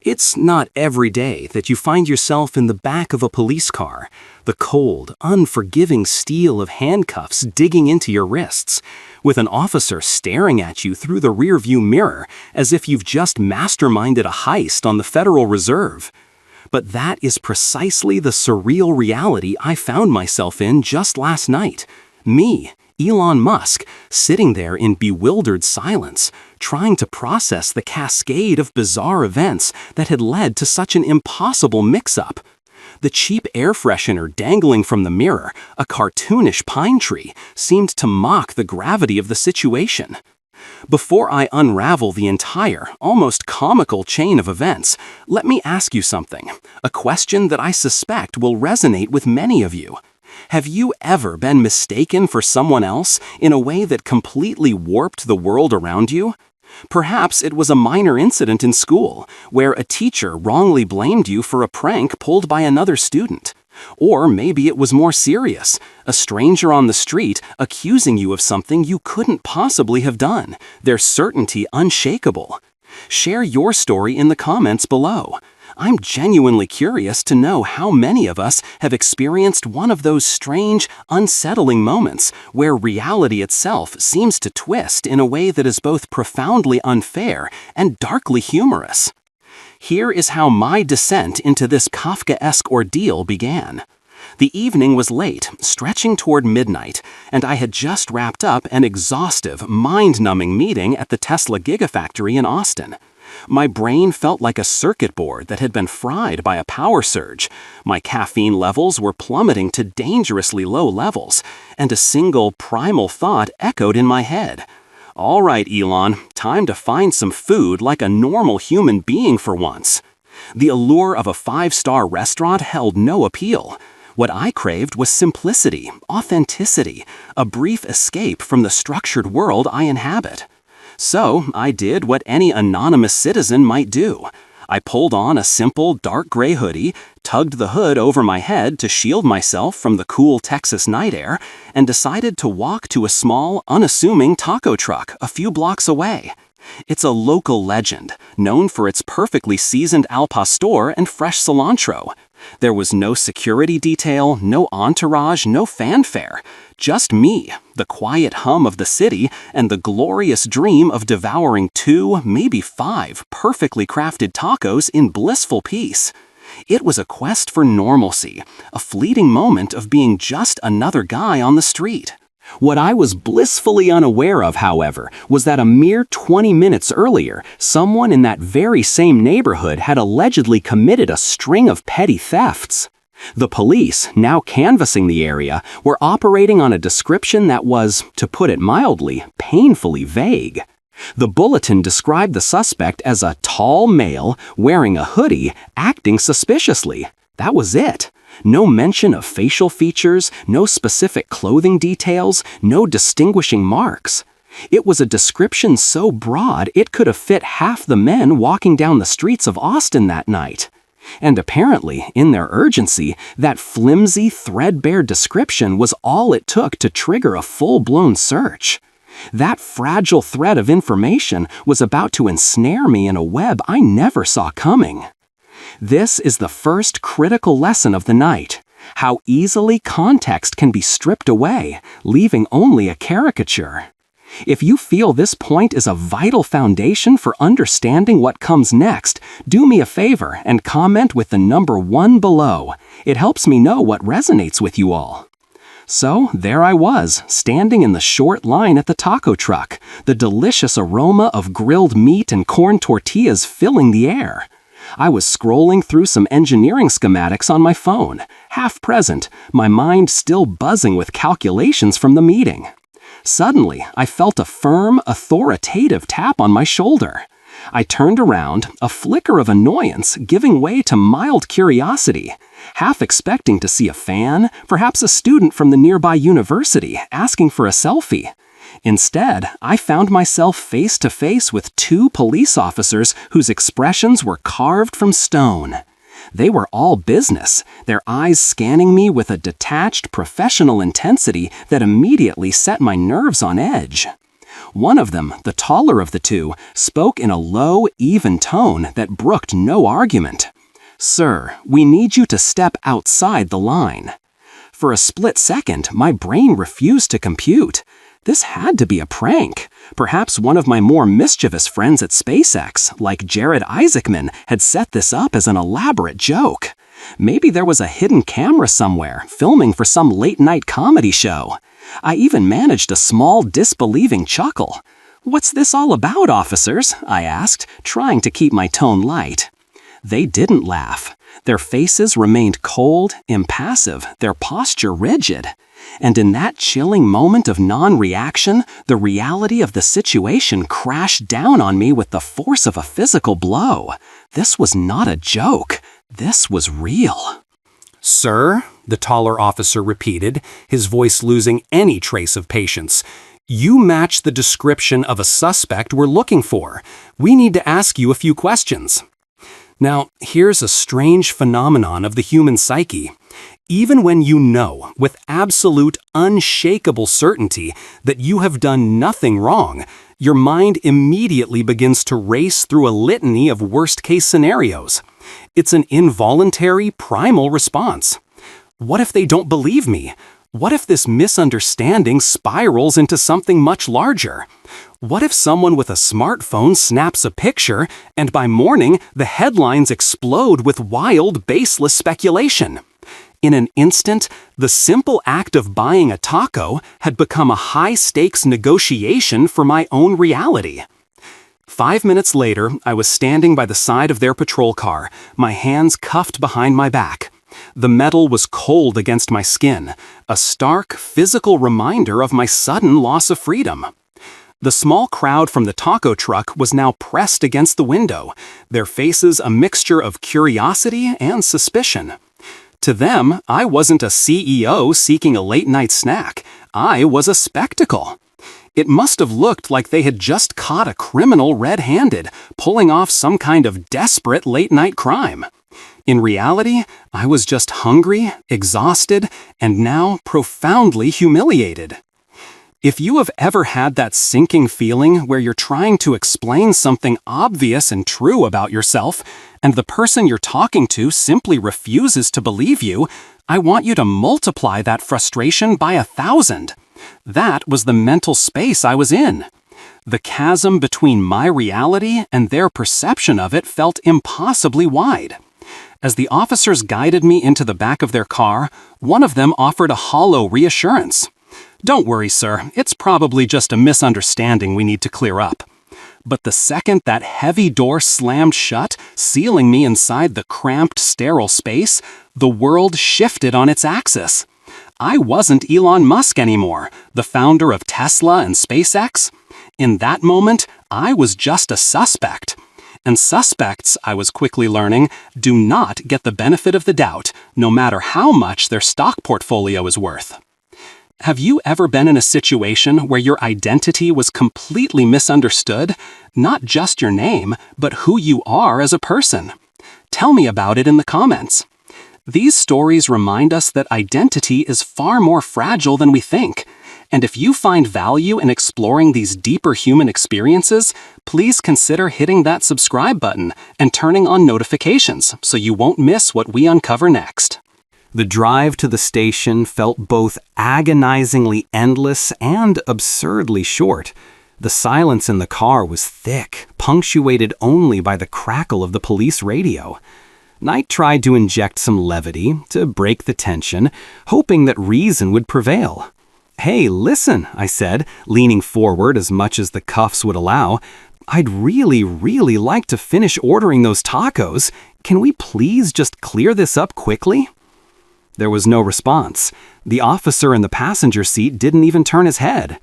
It's not every day that you find yourself in the back of a police car, the cold, unforgiving steel of handcuffs digging into your wrists, with an officer staring at you through the rearview mirror as if you've just masterminded a heist on the Federal Reserve. But that is precisely the surreal reality I found myself in just last night. Me, Elon Musk, sitting there in bewildered silence, trying to process the cascade of bizarre events that had led to such an impossible mix-up. The cheap air freshener dangling from the mirror, a cartoonish pine tree, seemed to mock the gravity of the situation. Before I unravel the entire, almost comical chain of events, let me ask you something, a question that I suspect will resonate with many of you. Have you ever been mistaken for someone else in a way that completely warped the world around you? Perhaps it was a minor incident in school, where a teacher wrongly blamed you for a prank pulled by another student. Or maybe it was more serious, a stranger on the street accusing you of something you couldn't possibly have done, their certainty unshakable. Share your story in the comments below. I'm genuinely curious to know how many of us have experienced one of those strange, unsettling moments where reality itself seems to twist in a way that is both profoundly unfair and darkly humorous. Here is how my descent into this Kafkaesque ordeal began. The evening was late, stretching toward midnight, and I had just wrapped up an exhaustive, mind-numbing meeting at the Tesla Gigafactory in Austin. My brain felt like a circuit board that had been fried by a power surge. My caffeine levels were plummeting to dangerously low levels, and a single primal thought echoed in my head. All right, Elon, time to find some food like a normal human being for once. The allure of a five-star restaurant held no appeal. What I craved was simplicity, authenticity, a brief escape from the structured world I inhabit. So I did what any anonymous citizen might do. I pulled on a simple dark gray hoodie, tugged the hood over my head to shield myself from the cool Texas night air, and decided to walk to a small, unassuming taco truck a few blocks away. It's a local legend, known for its perfectly seasoned al pastor and fresh cilantro. There was no security detail, no entourage, no fanfare. Just me, the quiet hum of the city, and the glorious dream of devouring 2, maybe 5, perfectly crafted tacos in blissful peace. It was a quest for normalcy, a fleeting moment of being just another guy on the street. What I was blissfully unaware of, however, was that a mere 20 minutes earlier, someone in that very same neighborhood had allegedly committed a string of petty thefts. The police, now canvassing the area, were operating on a description that was, to put it mildly, painfully vague. The bulletin described the suspect as a tall male, wearing a hoodie, acting suspiciously. That was it. No mention of facial features, no specific clothing details, no distinguishing marks. It was a description so broad it could have fit half the men walking down the streets of Austin that night. And apparently, in their urgency, that flimsy, threadbare description was all it took to trigger a full-blown search. That fragile thread of information was about to ensnare me in a web I never saw coming. This is the first critical lesson of the night: how easily context can be stripped away, leaving only a caricature. If you feel this point is a vital foundation for understanding what comes next, do me a favor and comment with the number 1 below. It helps me know what resonates with you all. So there I was, standing in the short line at the taco truck, the delicious aroma of grilled meat and corn tortillas filling the air. I was scrolling through some engineering schematics on my phone, half present, my mind still buzzing with calculations from the meeting. Suddenly, I felt a firm, authoritative tap on my shoulder. I turned around, a flicker of annoyance giving way to mild curiosity, half expecting to see a fan, perhaps a student from the nearby university, asking for a selfie. Instead, I found myself face to face with 2 police officers whose expressions were carved from stone. They were all business, their eyes scanning me with a detached, professional intensity that immediately set my nerves on edge. One of them, the taller of the two, spoke in a low, even tone that brooked no argument. "Sir, we need you to step outside the line." For a split second, my brain refused to compute. This had to be a prank. Perhaps one of my more mischievous friends at SpaceX, like Jared Isaacman, had set this up as an elaborate joke. Maybe there was a hidden camera somewhere, filming for some late-night comedy show. I even managed a small, disbelieving chuckle. "What's this all about, officers?" I asked, trying to keep my tone light. They didn't laugh. Their faces remained cold, impassive, their posture rigid. And in that chilling moment of non-reaction, the reality of the situation crashed down on me with the force of a physical blow. This was not a joke. This was real. "Sir," the taller officer repeated, his voice losing any trace of patience, "you match the description of a suspect we're looking for. We need to ask you a few questions." Now, here's a strange phenomenon of the human psyche. Even when you know, with absolute, unshakable certainty, that you have done nothing wrong, your mind immediately begins to race through a litany of worst-case scenarios. It's an involuntary, primal response. What if they don't believe me? What if this misunderstanding spirals into something much larger? What if someone with a smartphone snaps a picture, and by morning, the headlines explode with wild, baseless speculation? In an instant, the simple act of buying a taco had become a high-stakes negotiation for my own reality. 5 minutes later, I was standing by the side of their patrol car, my hands cuffed behind my back. The metal was cold against my skin, a stark, physical reminder of my sudden loss of freedom. The small crowd from the taco truck was now pressed against the window, their faces a mixture of curiosity and suspicion. To them, I wasn't a CEO seeking a late-night snack. I was a spectacle. It must have looked like they had just caught a criminal red-handed, pulling off some kind of desperate late-night crime. In reality, I was just hungry, exhausted, and now profoundly humiliated. If you have ever had that sinking feeling where you're trying to explain something obvious and true about yourself, and the person you're talking to simply refuses to believe you, I want you to multiply that frustration by 1,000. That was the mental space I was in. The chasm between my reality and their perception of it felt impossibly wide. As the officers guided me into the back of their car, one of them offered a hollow reassurance. "Don't worry, sir. It's probably just a misunderstanding we need to clear up." But the second that heavy door slammed shut, sealing me inside the cramped, sterile space, the world shifted on its axis. I wasn't Elon Musk anymore, the founder of Tesla and SpaceX. In that moment, I was just a suspect. And suspects, I was quickly learning, do not get the benefit of the doubt, no matter how much their stock portfolio is worth. Have you ever been in a situation where your identity was completely misunderstood? Not just your name, but who you are as a person. Tell me about it in the comments. These stories remind us that identity is far more fragile than we think. And if you find value in exploring these deeper human experiences, please consider hitting that subscribe button and turning on notifications so you won't miss what we uncover next. The drive to the station felt both agonizingly endless and absurdly short. The silence in the car was thick, punctuated only by the crackle of the police radio. I tried to inject some levity to break the tension, hoping that reason would prevail. "Hey, listen," I said, leaning forward as much as the cuffs would allow. "I'd really like to finish ordering those tacos. Can we please just clear this up quickly?" There was no response. The officer in the passenger seat didn't even turn his head.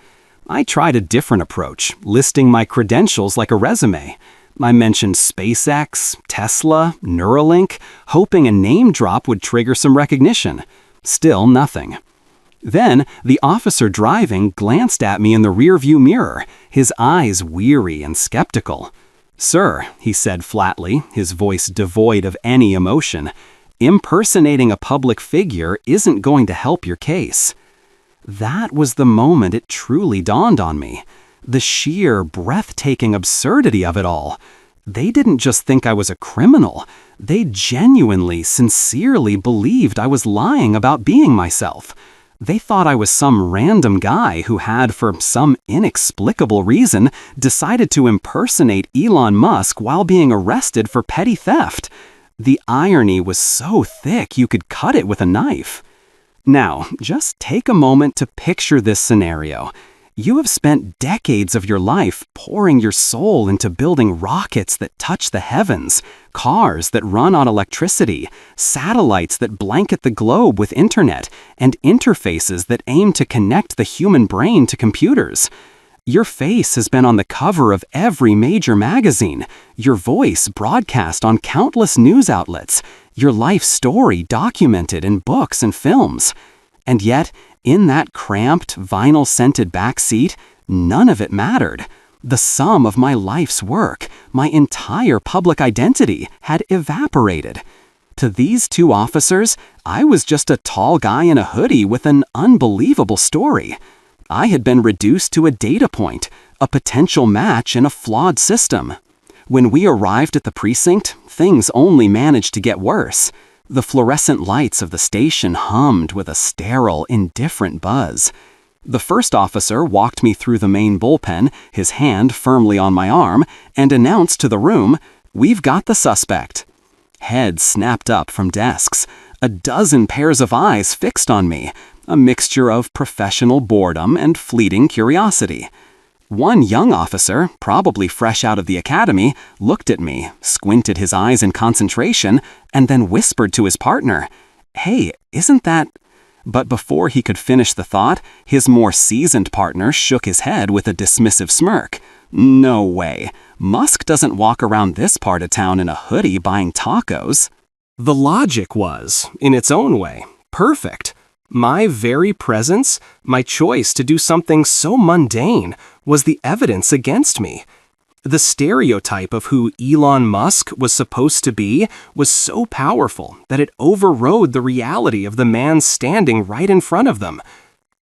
I tried a different approach, listing my credentials like a resume. I mentioned SpaceX, Tesla, Neuralink, hoping a name drop would trigger some recognition. Still nothing. Then, the officer driving glanced at me in the rearview mirror, his eyes weary and skeptical. "Sir," he said flatly, his voice devoid of any emotion, "impersonating a public figure isn't going to help your case." That was the moment it truly dawned on me. The sheer, breathtaking absurdity of it all. They didn't just think I was a criminal. They genuinely, sincerely believed I was lying about being myself. They thought I was some random guy who had, for some inexplicable reason, decided to impersonate Elon Musk while being arrested for petty theft. The irony was so thick you could cut it with a knife. Now, just take a moment to picture this scenario. You have spent decades of your life pouring your soul into building rockets that touch the heavens, cars that run on electricity, satellites that blanket the globe with internet, and interfaces that aim to connect the human brain to computers. Your face has been on the cover of every major magazine, your voice broadcast on countless news outlets, your life story documented in books and films. And yet, in that cramped, vinyl-scented back seat, none of it mattered. The sum of my life's work, my entire public identity, had evaporated. To these two officers, I was just a tall guy in a hoodie with an unbelievable story. I had been reduced to a data point, a potential match in a flawed system. When we arrived at the precinct, things only managed to get worse. The fluorescent lights of the station hummed with a sterile, indifferent buzz. The first officer walked me through the main bullpen, his hand firmly on my arm, and announced to the room, "We've got the suspect." Heads snapped up from desks. A dozen pairs of eyes fixed on me, a mixture of professional boredom and fleeting curiosity. One young officer, probably fresh out of the academy, looked at me, squinted his eyes in concentration, and then whispered to his partner, "Hey, isn't that—" But before he could finish the thought, his more seasoned partner shook his head with a dismissive smirk. "No way. Musk doesn't walk around this part of town in a hoodie buying tacos." The logic was, in its own way, perfect. My very presence, my choice to do something so mundane, was the evidence against me. The stereotype of who Elon Musk was supposed to be was so powerful that it overrode the reality of the man standing right in front of them.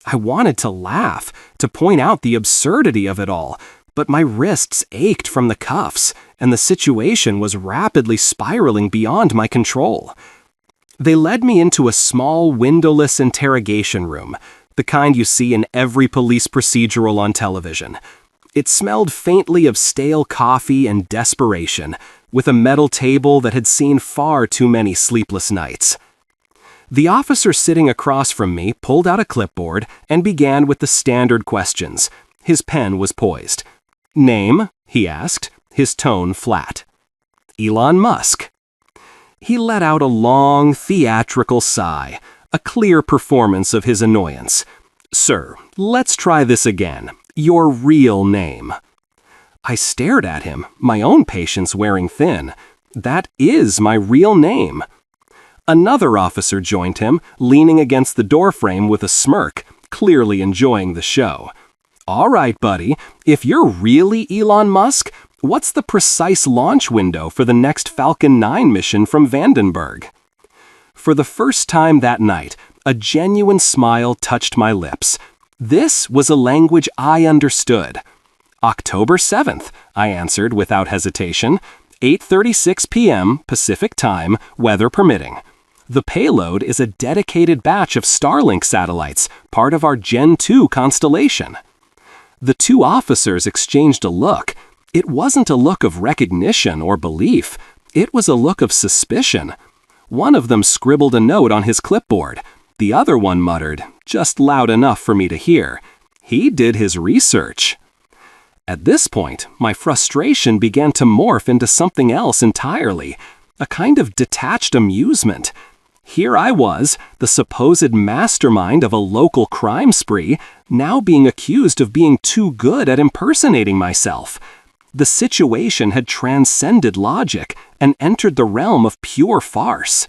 I wanted to laugh, to point out the absurdity of it all, but my wrists ached from the cuffs, and the situation was rapidly spiraling beyond my control. They led me into a small, windowless interrogation room, the kind you see in every police procedural on television. It smelled faintly of stale coffee and desperation, with a metal table that had seen far too many sleepless nights. The officer sitting across from me pulled out a clipboard and began with the standard questions. His pen was poised. "Name?" he asked, his tone flat. "Elon Musk." He let out a long, theatrical sigh, a clear performance of his annoyance. "Sir, let's try this again. Your real name." I stared at him, my own patience wearing thin. "That is my real name." Another officer joined him, leaning against the doorframe with a smirk, clearly enjoying the show. "All right, buddy, if you're really Elon Musk, what's the precise launch window for the next Falcon 9 mission from Vandenberg?" For the first time that night, a genuine smile touched my lips. This was a language I understood. "October 7th, I answered without hesitation. 8:36 p.m. Pacific Time, weather permitting. The payload is a dedicated batch of Starlink satellites, part of our Gen 2 constellation." The two officers exchanged a look. It wasn't a look of recognition or belief. It was a look of suspicion. One of them scribbled a note on his clipboard. The other one muttered, just loud enough for me to hear, "He did his research." At this point, my frustration began to morph into something else entirely, a kind of detached amusement. Here I was, the supposed mastermind of a local crime spree, now being accused of being too good at impersonating myself. The situation had transcended logic and entered the realm of pure farce.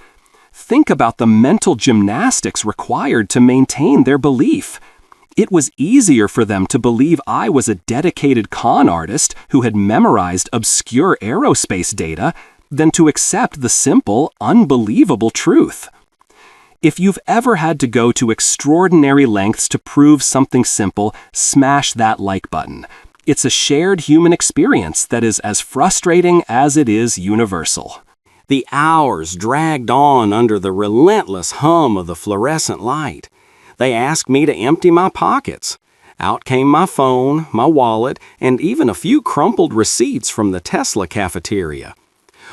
Think about the mental gymnastics required to maintain their belief. It was easier for them to believe I was a dedicated con artist who had memorized obscure aerospace data than to accept the simple, unbelievable truth. If you've ever had to go to extraordinary lengths to prove something simple, smash that like button. It's a shared human experience that is as frustrating as it is universal. The hours dragged on under the relentless hum of the fluorescent light. They asked me to empty my pockets. Out came my phone, my wallet, and even a few crumpled receipts from the Tesla cafeteria.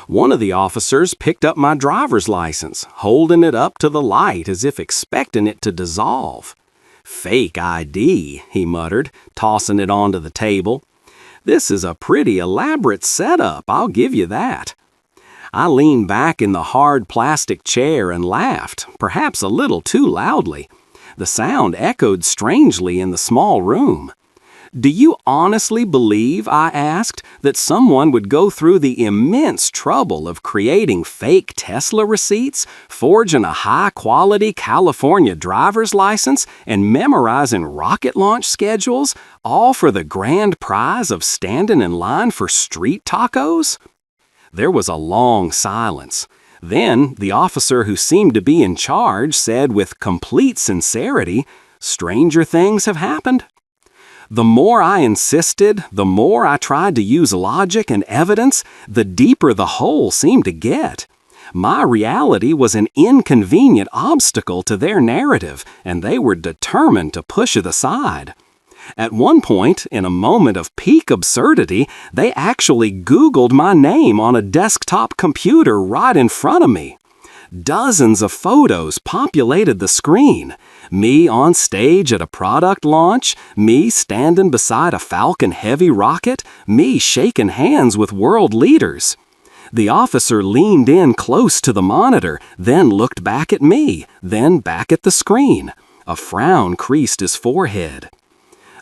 One of the officers picked up my driver's license, holding it up to the light as if expecting it to dissolve. "Fake ID," he muttered, tossing it onto the table. "This is a pretty elaborate setup, I'll give you that." I leaned back in the hard plastic chair and laughed, perhaps a little too loudly. The sound echoed strangely in the small room. "Do you honestly believe," I asked, "that someone would go through the immense trouble of creating fake Tesla receipts, forging a high-quality California driver's license, and memorizing rocket launch schedules, all for the grand prize of standing in line for street tacos?" There was a long silence. Then the officer who seemed to be in charge said with complete sincerity, "Stranger things have happened." The more I insisted, the more I tried to use logic and evidence, the deeper the hole seemed to get. My reality was an inconvenient obstacle to their narrative, and they were determined to push it aside. At one point, in a moment of peak absurdity, they actually Googled my name on a desktop computer right in front of me. Dozens of photos populated the screen. Me on stage at a product launch, me standing beside a Falcon Heavy rocket, me shaking hands with world leaders. The officer leaned in close to the monitor, then looked back at me, then back at the screen. A frown creased his forehead.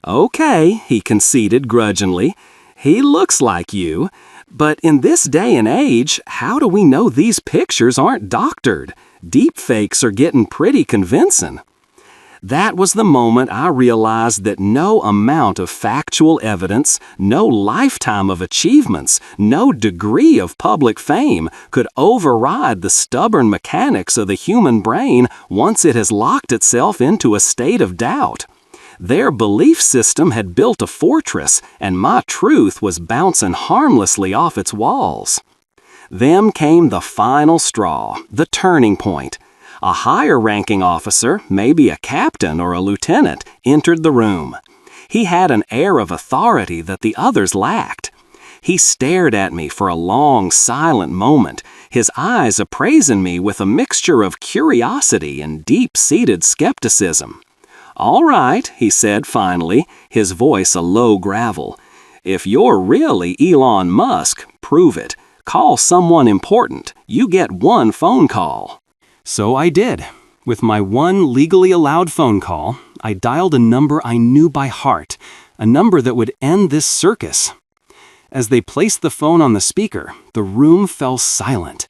"Okay," he conceded grudgingly, "he looks like you. But in this day and age, how do we know these pictures aren't doctored? Deepfakes are getting pretty convincing." That was the moment I realized that no amount of factual evidence, no lifetime of achievements, no degree of public fame could override the stubborn mechanics of the human brain once it has locked itself into a state of doubt. Their belief system had built a fortress, and my truth was bouncing harmlessly off its walls. Then came the final straw, the turning point. A higher-ranking officer, maybe a captain or a lieutenant, entered the room. He had an air of authority that the others lacked. He stared at me for a long, silent moment, his eyes appraising me with a mixture of curiosity and deep-seated skepticism. "All right," he said finally, his voice a low gravel. "If you're really Elon Musk, prove it. Call someone important. You get one phone call." So I did. With my one legally allowed phone call, I dialed a number I knew by heart, a number that would end this circus. As they placed the phone on the speaker, the room fell silent.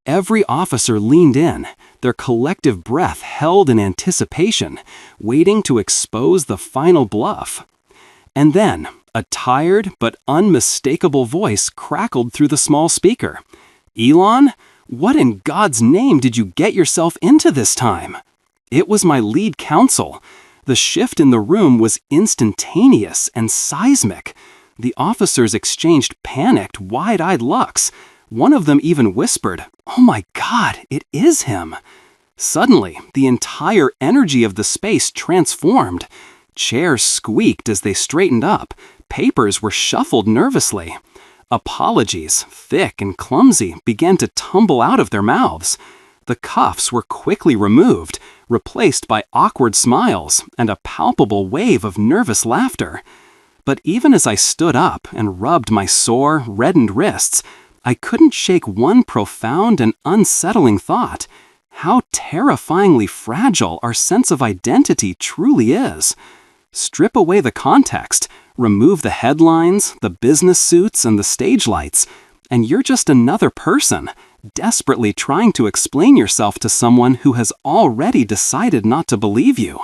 Every officer leaned in, their collective breath held in anticipation, waiting to expose the final bluff. And then, a tired but unmistakable voice crackled through the small speaker. "Elon, what in God's name did you get yourself into this time?" It was my lead counsel. The shift in the room was instantaneous and seismic. The officers exchanged panicked, wide-eyed looks. One of them even whispered, "Oh my God, it is him." Suddenly, the entire energy of the space transformed. Chairs squeaked as they straightened up. Papers were shuffled nervously. Apologies, thick and clumsy, began to tumble out of their mouths. The cuffs were quickly removed, replaced by awkward smiles and a palpable wave of nervous laughter. But even as I stood up and rubbed my sore, reddened wrists, I couldn't shake one profound and unsettling thought: how terrifyingly fragile our sense of identity truly is. Strip away the context, remove the headlines, the business suits, and the stage lights, and you're just another person, desperately trying to explain yourself to someone who has already decided not to believe you.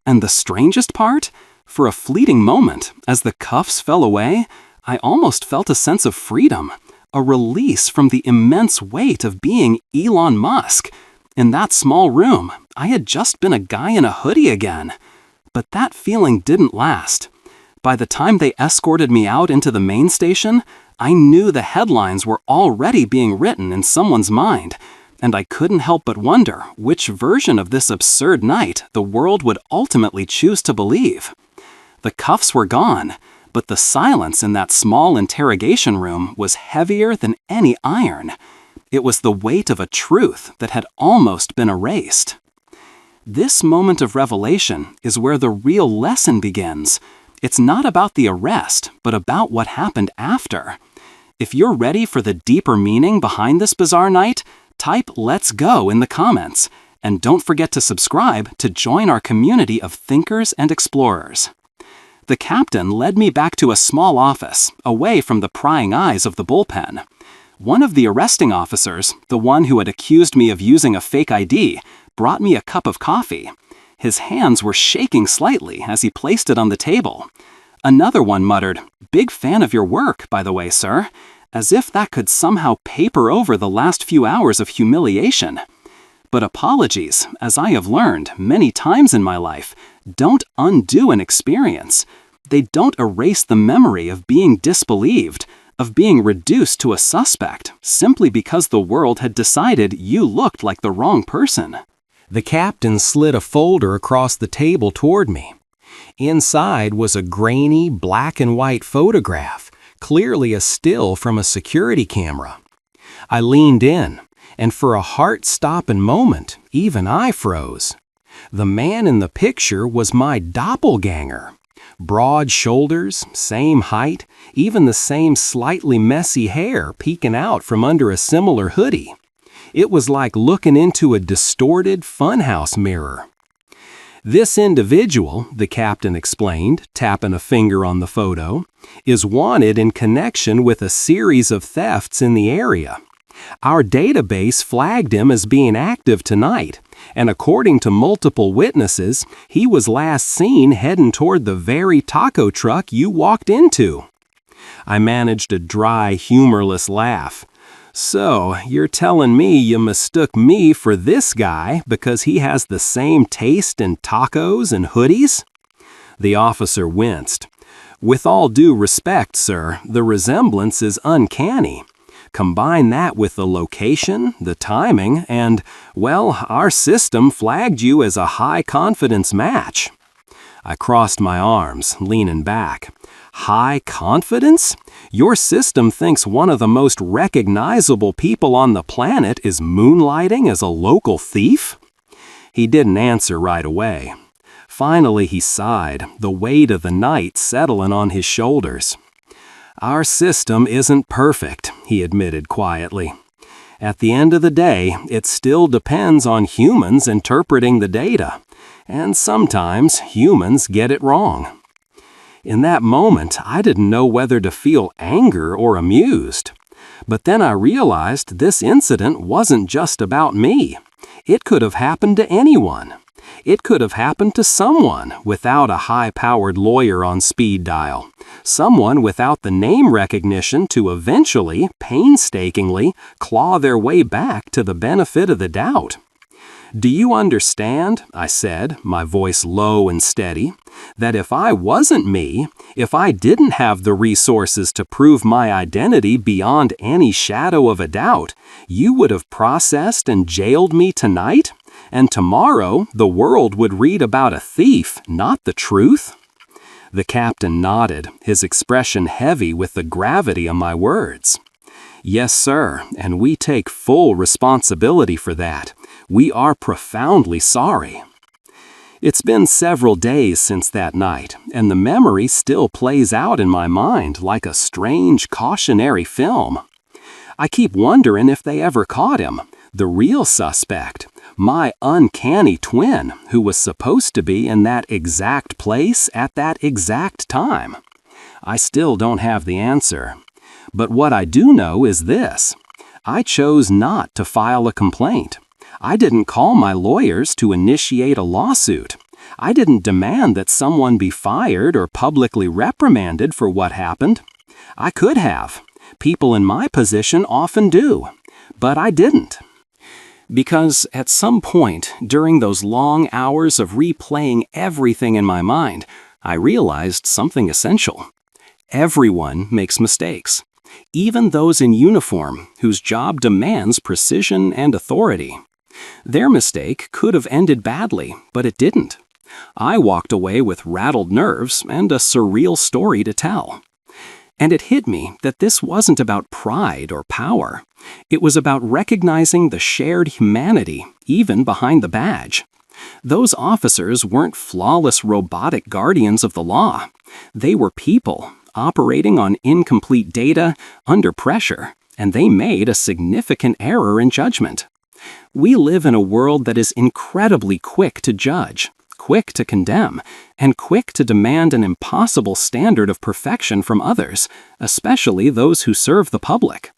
And the strangest part? For a fleeting moment, as the cuffs fell away, I almost felt a sense of freedom. A release from the immense weight of being Elon Musk. In that small room, I had just been a guy in a hoodie again. But that feeling didn't last. By the time they escorted me out into the main station, I knew the headlines were already being written in someone's mind, and I couldn't help but wonder which version of this absurd night the world would ultimately choose to believe. The cuffs were gone, but the silence in that small interrogation room was heavier than any iron. It was the weight of a truth that had almost been erased. This moment of revelation is where the real lesson begins. It's not about the arrest, but about what happened after. If you're ready for the deeper meaning behind this bizarre night, type "Let's go" in the comments, and don't forget to subscribe to join our community of thinkers and explorers. The captain led me back to a small office, away from the prying eyes of the bullpen. One of the arresting officers, the one who had accused me of using a fake ID, brought me a cup of coffee. His hands were shaking slightly as he placed it on the table. Another one muttered, "Big fan of your work, by the way, sir," as if that could somehow paper over the last few hours of humiliation. But apologies, as I have learned many times in my life, don't undo an experience. They don't erase the memory of being disbelieved, of being reduced to a suspect, simply because the world had decided you looked like the wrong person. The captain slid a folder across the table toward me. Inside was a grainy black and white photograph, clearly a still from a security camera. I leaned in, and for a heart-stopping moment, even I froze. The man in the picture was my doppelganger. Broad shoulders, same height, even the same slightly messy hair peeking out from under a similar hoodie. It was like looking into a distorted funhouse mirror. This individual, the captain explained, tapping a finger on the photo, is wanted in connection with a series of thefts in the area. Our database flagged him as being active tonight, and according to multiple witnesses, he was last seen heading toward the very taco truck you walked into. I managed a dry, humorless laugh. "So, you're telling me you mistook me for this guy because he has the same taste in tacos and hoodies?" The officer winced. "With all due respect, sir, the resemblance is uncanny. Combine that with the location, the timing, and, well, our system flagged you as a high-confidence match." I crossed my arms, leaning back. "High confidence? Your system thinks one of the most recognizable people on the planet is moonlighting as a local thief?" He didn't answer right away. Finally, he sighed, the weight of the night settling on his shoulders. "Our system isn't perfect," he admitted quietly. "At the end of the day, it still depends on humans interpreting the data, and sometimes humans get it wrong." In that moment, I didn't know whether to feel anger or amused. But then I realized this incident wasn't just about me. It could have happened to anyone. It could have happened to someone without a high-powered lawyer on speed dial, someone without the name recognition to eventually, painstakingly, claw their way back to the benefit of the doubt. "Do you understand," I said, my voice low and steady, "that if I wasn't me, if I didn't have the resources to prove my identity beyond any shadow of a doubt, you would have processed and jailed me tonight? And tomorrow, the world would read about a thief, not the truth?" The captain nodded, his expression heavy with the gravity of my words. "Yes, sir, and we take full responsibility for that. We are profoundly sorry." It's been several days since that night, and the memory still plays out in my mind like a strange cautionary film. I keep wondering if they ever caught him, the real suspect, my uncanny twin who was supposed to be in that exact place at that exact time. I still don't have the answer. But what I do know is this: I chose not to file a complaint. I didn't call my lawyers to initiate a lawsuit. I didn't demand that someone be fired or publicly reprimanded for what happened. I could have. People in my position often do. But I didn't. Because at some point during those long hours of replaying everything in my mind, I realized something essential. Everyone makes mistakes, even those in uniform whose job demands precision and authority. Their mistake could have ended badly, but it didn't. I walked away with rattled nerves and a surreal story to tell. And it hit me that this wasn't about pride or power. It was about recognizing the shared humanity, even behind the badge. Those officers weren't flawless robotic guardians of the law. They were people, operating on incomplete data, under pressure, and they made a significant error in judgment. We live in a world that is incredibly quick to judge, quick to condemn, and quick to demand an impossible standard of perfection from others, especially those who serve the public.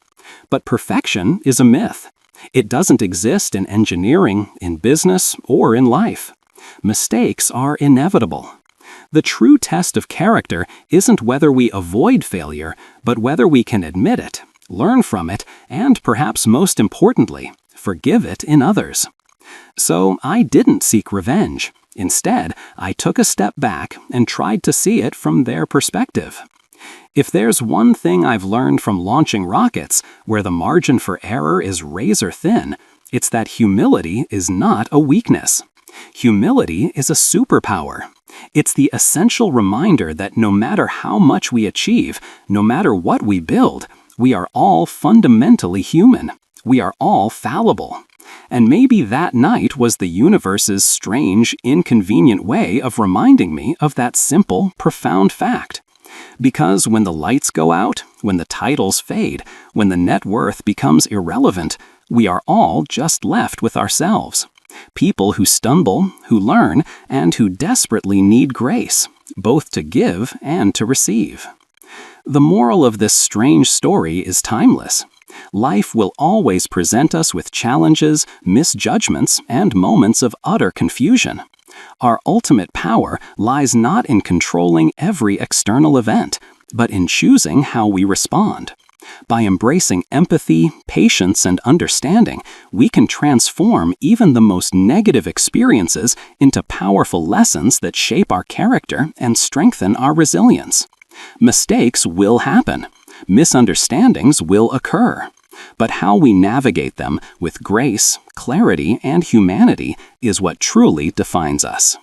But perfection is a myth. It doesn't exist in engineering, in business, or in life. Mistakes are inevitable. The true test of character isn't whether we avoid failure, but whether we can admit it, learn from it, and perhaps most importantly, forgive it in others. So I didn't seek revenge. Instead, I took a step back and tried to see it from their perspective. If there's one thing I've learned from launching rockets, where the margin for error is razor thin, it's that humility is not a weakness. Humility is a superpower. It's the essential reminder that no matter how much we achieve, no matter what we build, we are all fundamentally human. We are all fallible. And maybe that night was the universe's strange, inconvenient way of reminding me of that simple, profound fact. Because when the lights go out, when the titles fade, when the net worth becomes irrelevant, we are all just left with ourselves. People who stumble, who learn, and who desperately need grace, both to give and to receive. The moral of this strange story is timeless. Life will always present us with challenges, misjudgments, and moments of utter confusion. Our ultimate power lies not in controlling every external event, but in choosing how we respond. By embracing empathy, patience, and understanding, we can transform even the most negative experiences into powerful lessons that shape our character and strengthen our resilience. Mistakes will happen. Misunderstandings will occur. But how we navigate them with grace, clarity, and humanity is what truly defines us.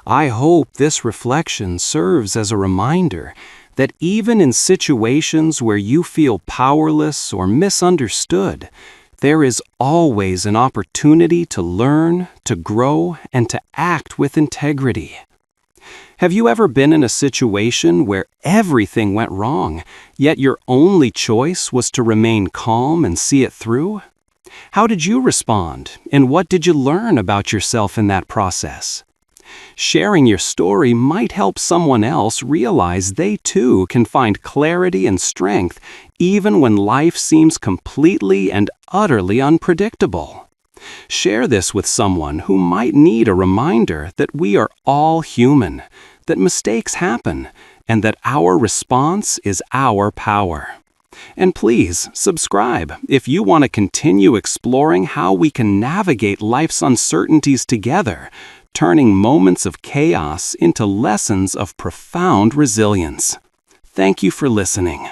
I hope this reflection serves as a reminder that even in situations where you feel powerless or misunderstood, there is always an opportunity to learn, to grow, and to act with integrity. Have you ever been in a situation where everything went wrong, yet your only choice was to remain calm and see it through? How did you respond, and what did you learn about yourself in that process? Sharing your story might help someone else realize they too can find clarity and strength even when life seems completely and utterly unpredictable. Share this with someone who might need a reminder that we are all human, that mistakes happen, and that our response is our power. And please, subscribe if you want to continue exploring how we can navigate life's uncertainties together, turning moments of chaos into lessons of profound resilience. Thank you for listening.